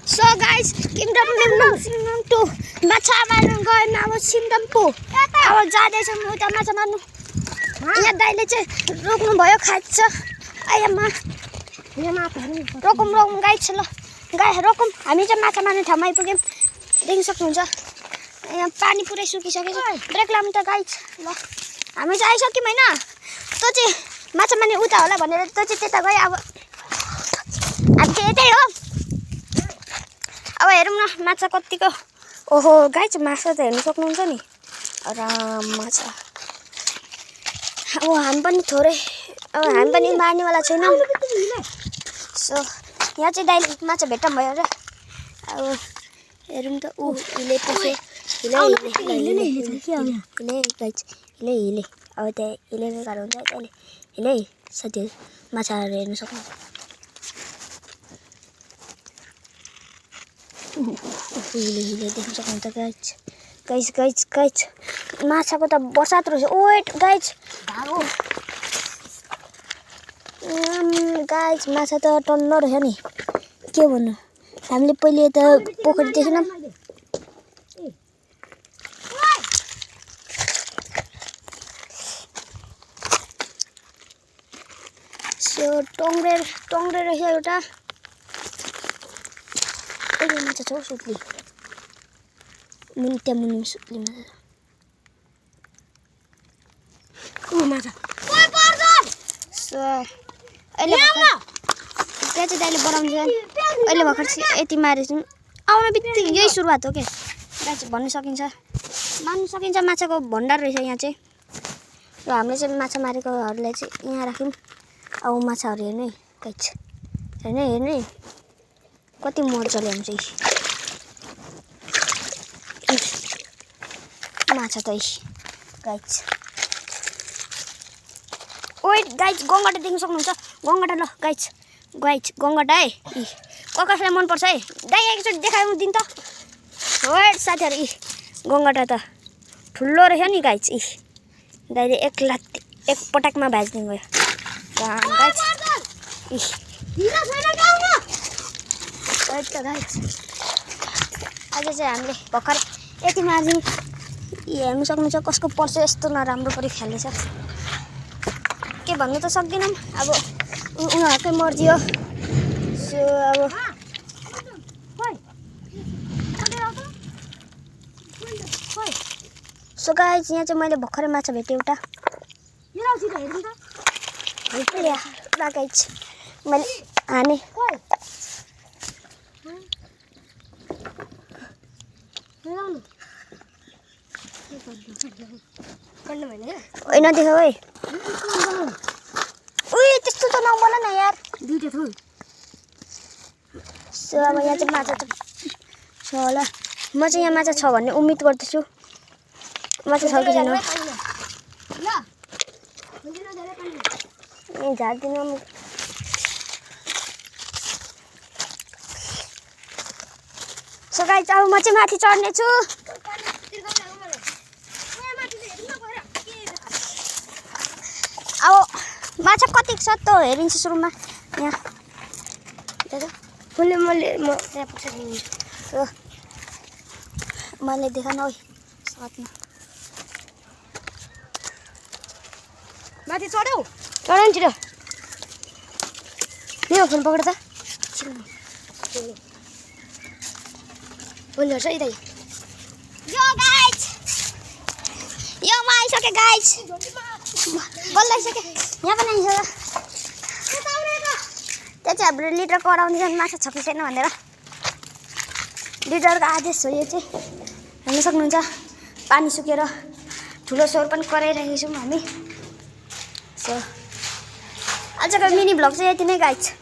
So guys, Kingdom Minimum 2 माछा मार्न गएन अब सिमडम्पु अब जाँदैछौँ उता माछा मार्नु। यहाँ दाइले चाहिँ रोक्नु भयो खान्छ। आयामा रोकौँ गाई छ ल गाई रोकौँ। हामी चाहिँ माछा मार्ने ठाउँमा आइपुग्यौँ देख्न सक्नुहुन्छ। यहाँ पानी पुरै सुकिसकेको छ। ब्रेक लाउनु त गाई ल हामी चाहिँ आइसक्यौँ होइन। तँ चाहिँ माछा मार्ने उता होला भनेर तँ चाहिँ त्यता गयो। अब हामी चाहिँ यतै हो। अब हेरौँ न माछा कतिको। ओहो गाई चाहिँ माछा त हेर्नु सक्नुहुन्छ नि आराम माछा। अब हामी पनि थोरै अब हामी पनि मार्नेवाला छैनौँ। सो यहाँ चाहिँ दाइले माछा भेट्टा भयो र। अब हेरौँ त ऊ हिले पछि हिले अब त्यहाँ हिलेको गाह्रो हुन्छ त्यहाँले हिले साथीहरू माछाहरू हेर्नु सक्नुहुन्छ। हिले देख्न सक्नुहुन्छ गाइज माछाको त बसात रहेछ। वेट गाइज माछा त टन्न रहेछ नि के भन्नु। हामीले पहिले त पोखरी देखेनौँ। सो टङ्ग्रे रहेछ एउटा। अहिले माछा छ सुत्ली त्यहाँ मुनि सुत्ली माछा। सो अहिले त्यहाँ चाहिँ दाइले बनाउँछ। अहिले भर्खर यति मारेछौँ। आउन बित्तिकै यही सुरुवात हो क्या गाई चाहिँ भन्नु सकिन्छ मान्नु सकिन्छ। माछाको भण्डार रहेछ यहाँ चाहिँ। र हामीले चाहिँ माछा मारेकोहरूलाई चाहिँ यहाँ राख्यौँ। अब माछाहरू हेर्नु है गाई हेर्नु है कति मजाले आउँछ माछा त गाई। वेट गाई गङ्गटा देख्न सक्नुहुन्छ। गङ्गटा ल गाई गङ्गटा है कसलाई मनपर्छ है दाइ एकचोटि देखाउनु दिन त। वेट साथीहरू गङ्गटा त ठुलो रहेछ नि गाई। दाइले एक पटकमा भाजिदिनु गयो गाई। आज चाहिँ हामीले भर्खर यति मार्जिङ हेर्नु सक्नुहुन्छ। कसको पर्छ यस्तो नराम्रो परि खेल्दैछ के भन्नु त सक्दिनँ। अब उनीहरूकै मर्जी हो। सो अब सो गाइज यहाँ चाहिँ मैले भर्खरै माछा भेटेँ एउटा। गाइज मैले हाने होइन देखाऊ है। उयो त्यस्तो त नबोल न यार। सो अब यहाँ चाहिँ माछा छ होला। म चाहिँ यहाँ माछा छ भन्ने उम्मिद गर्दैछु। माछा छ कि छैन झार्दिनँ। सो गाइज अब म चाहिँ माथि चढ्नेछु। अब माछा कति छ त हेरिन्छ सुरुमा यहाँ मैले देखाउनु है साथमा माथि चढ्यौ नि छिटो। यो फोन पक्रेर त बोल्नु है दाइ। यो म आइसकेँ गाइज बोल्दैसकेँ यहाँ पनि आइसक्यो। त्यहाँ चाहिँ हाम्रो लिडर कराउँदैछन् माछा छ कि छैन भनेर। लिडरको आदेश हो यो चाहिँ हेर्नु सक्नुहुन्छ। पानी सुकेर ठुलो स्वर पनि कराइरहेको छौँ हामी। सो आजको मिनी भ्लग चाहिँ यति नै गाइज।